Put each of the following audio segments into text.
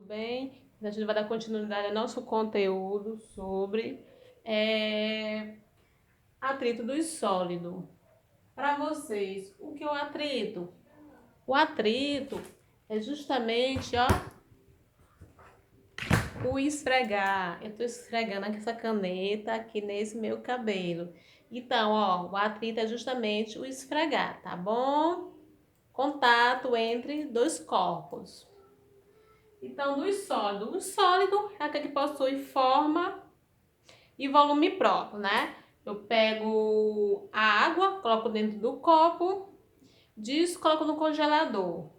Bem, a gente vai dar continuidade ao nosso conteúdo sobre atrito dos sólidos. Para vocês, o que é o atrito? O atrito é justamente, ó, o esfregar. Eu tô esfregando essa caneta aqui nesse meu cabelo. Então, ó, o atrito é justamente o esfregar, tá bom? Contato entre dois corpos. Então, dos sólidos. O sólido é aquele que possui forma e volume próprio, né? Eu pego a água, coloco dentro do copo, coloco no congelador.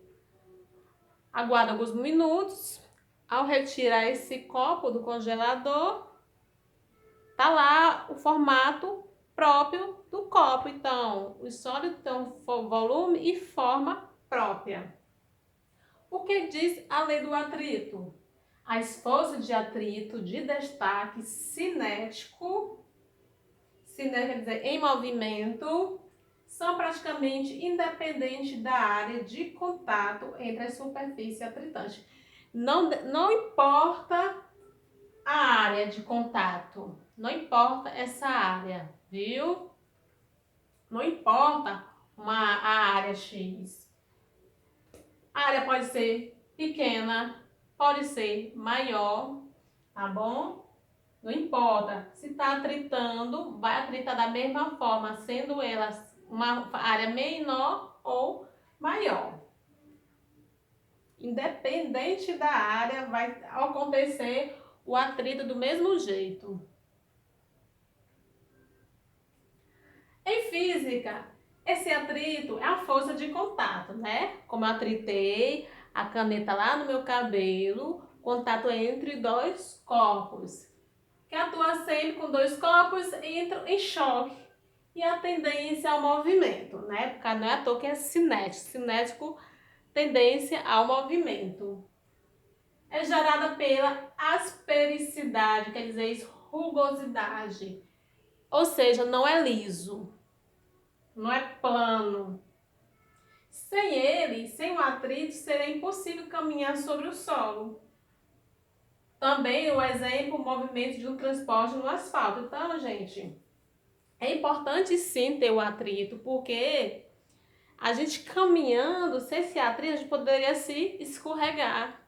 Aguardo alguns minutos. Ao retirar esse copo do congelador, tá lá o formato próprio do copo. Então, os sólidos têm volume e forma própria. O que diz a lei do atrito? As forças de atrito de destaque cinético quer dizer em movimento, são praticamente independentes da área de contato entre a superfície atritante. Não importa a área de contato, não importa essa área, viu? Não importa a área X. A área pode ser pequena, pode ser maior, tá bom? Não importa, se está atritando, vai atritar da mesma forma, sendo ela uma área menor ou maior. Independente da área, vai acontecer o atrito do mesmo jeito. Em física, esse atrito é a força de contato, né? Como eu atritei a caneta lá no meu cabelo, contato entre dois corpos. Que atua sempre com dois corpos, entram em choque. E a tendência ao movimento, né? Porque não é à toa que é cinético. Cinético, tendência ao movimento. É gerada pela aspericidade, quer dizer, rugosidade. Ou seja, não é liso, não é plano. Sem ele, sem o atrito, seria impossível caminhar sobre o solo. Também o exemplo, o movimento de um transporte no asfalto. Então, gente, é importante sim ter o atrito, porque a gente caminhando, sem esse atrito, a gente poderia se escorregar.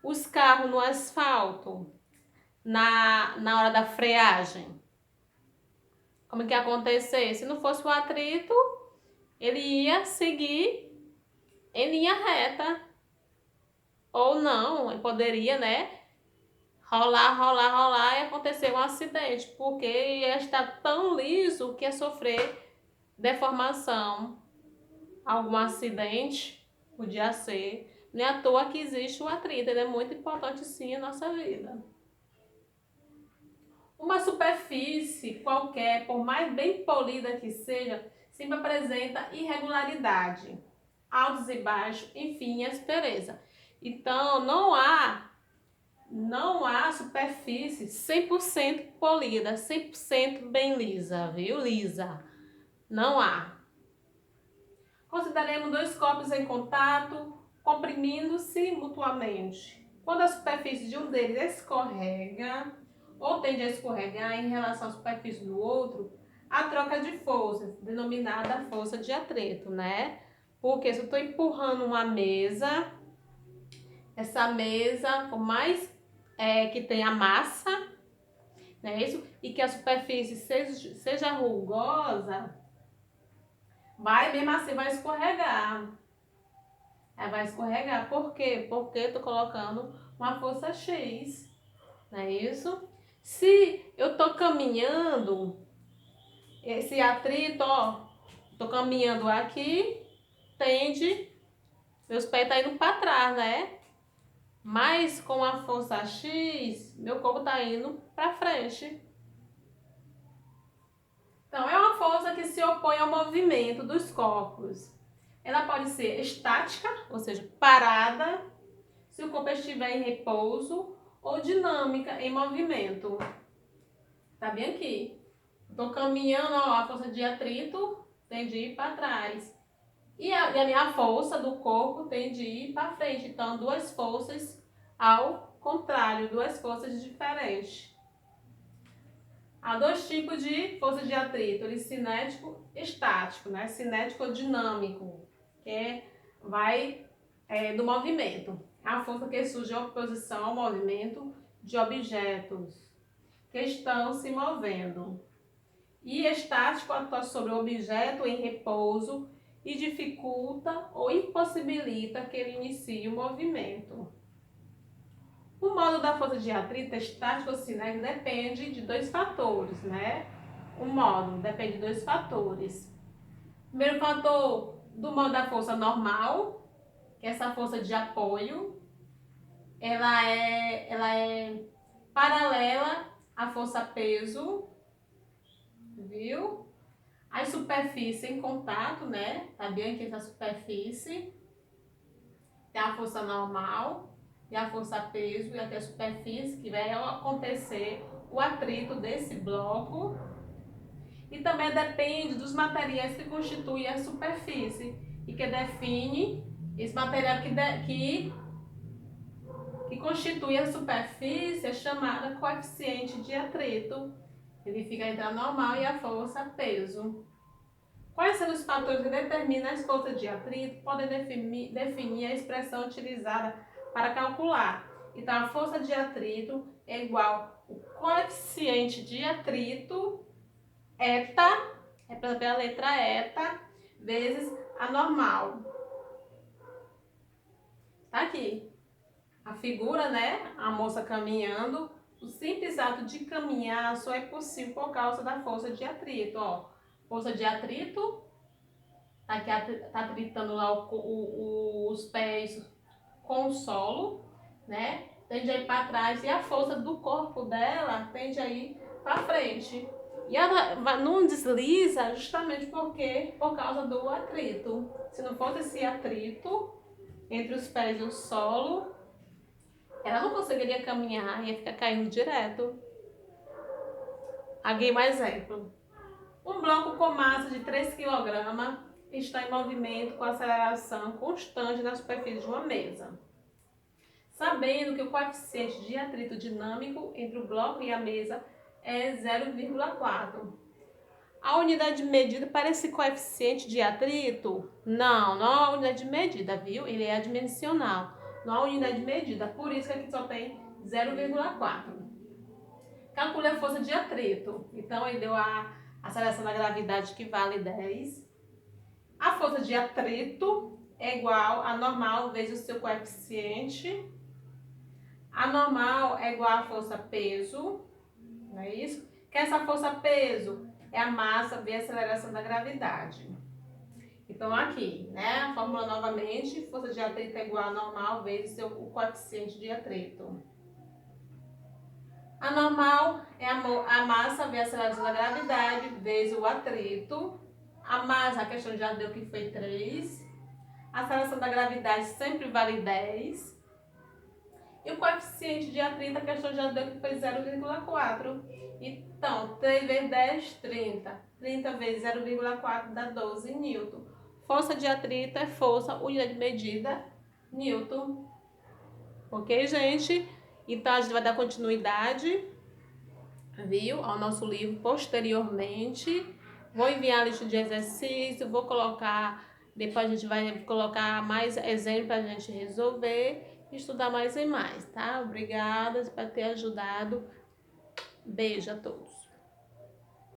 Os carros no asfalto, na hora da freagem, como que ia acontecer? Se não fosse o atrito, ele ia seguir em linha reta. Ou não, ele poderia, né? Rolar e acontecer um acidente, porque ia estar tão liso que ia sofrer deformação. Algum acidente podia ser. Não é à toa que existe o atrito, ele é muito importante sim na nossa vida. Uma superfície qualquer, por mais bem polida que seja, sempre apresenta irregularidade, altos e baixos, enfim, aspereza. Então, não há superfície 100% polida, 100% bem lisa, viu? Lisa. Não há. Consideremos dois corpos em contato, comprimindo-se mutuamente. Quando a superfície de um deles escorrega ou tende a escorregar em relação à superfície do outro, a troca de forças, denominada força de atrito, né? Porque se eu estou empurrando uma mesa, essa mesa, por mais que tenha massa, né, isso, e que a superfície seja rugosa, mesmo assim vai escorregar. Ela vai escorregar. Por quê? Porque eu tô colocando uma força X, não é isso? Se eu tô caminhando, esse atrito, ó, tô caminhando aqui, tende, meus pés tá indo para trás, né? Mas com a força X, meu corpo tá indo para frente. Então, é uma força que se opõe ao movimento dos corpos. Ela pode ser estática, ou seja, parada, se o corpo estiver em repouso, ou dinâmica, em movimento. Tá bem aqui. Estou caminhando, ó, a força de atrito tem de ir para trás. E a minha força do corpo tem de ir para frente. Então, duas forças ao contrário, duas forças diferentes. Há dois tipos de força de atrito, ele cinético e estático, né? Cinético ou dinâmico, que vai do movimento. É a força que surge em oposição ao movimento de objetos que estão se movendo. E estático atua sobre o objeto em repouso e dificulta ou impossibilita que ele inicie o movimento. O modo da força de atrito estático ou cinético depende de dois fatores, né? O modo depende de dois fatores. Primeiro fator do modo da força normal, que é essa força de apoio, ela é paralela à força peso, viu? A superfície em contato, né? Tá bem aqui essa superfície. Tem a força normal e a força peso e até a superfície, que vai acontecer o atrito desse bloco. E também depende dos materiais que constituem a superfície e que define esse material que constitui a superfície é chamada coeficiente de atrito. Ele fica entre a normal e a força peso. Quais são os fatores que determinam as forças de atrito? Podem definir a expressão utilizada para calcular. Então, a força de atrito é igual ao coeficiente de atrito, eta, representado pela letra eta, vezes a normal. Tá aqui a figura, né? A moça caminhando. O simples ato de caminhar só é possível por causa da força de atrito, ó. Força de atrito, tá aqui, tá atritando lá os pés com o solo, né? Tende a ir para trás e a força do corpo dela tende a ir para frente. E ela não desliza justamente por causa do atrito. Se não fosse esse atrito entre os pés e o solo, ela não conseguiria caminhar, ia ficar caindo direto. Aqui um exemplo. Um bloco com massa de 3 kg está em movimento com aceleração constante na superfície de uma mesa. Sabendo que o coeficiente de atrito dinâmico entre o bloco e a mesa é 0,4. A unidade de medida para esse coeficiente de atrito? Não é a unidade de medida, viu? Ele é adimensional. Não há unidade de medida, por isso que aqui só tem 0,4. Calcule a força de atrito. Então, ele deu a aceleração da gravidade que vale 10. A força de atrito é igual a normal vezes o seu coeficiente. A normal é igual à força peso, não é isso? Que essa força peso é a massa vezes a aceleração da gravidade. Então, aqui, né? A fórmula novamente, força de atrito é igual a normal vezes o coeficiente de atrito. A normal é a massa vezes a aceleração da gravidade vezes o atrito. A massa, a questão já deu que foi 3. A aceleração da gravidade sempre vale 10. E o coeficiente de atrito, a questão já deu que foi 0,4. Então, 3 vezes 10, 30. 30 vezes 0,4 dá 12 newton. Força de atrito é força, unidade de medida, newton. Ok, gente? Então, a gente vai dar continuidade, viu, ao nosso livro posteriormente. Vou enviar a lista de exercício, vou colocar, depois a gente vai colocar mais exemplos para a gente resolver e estudar mais e mais, tá? Obrigada, espero ter ajudado. Beijo a todos.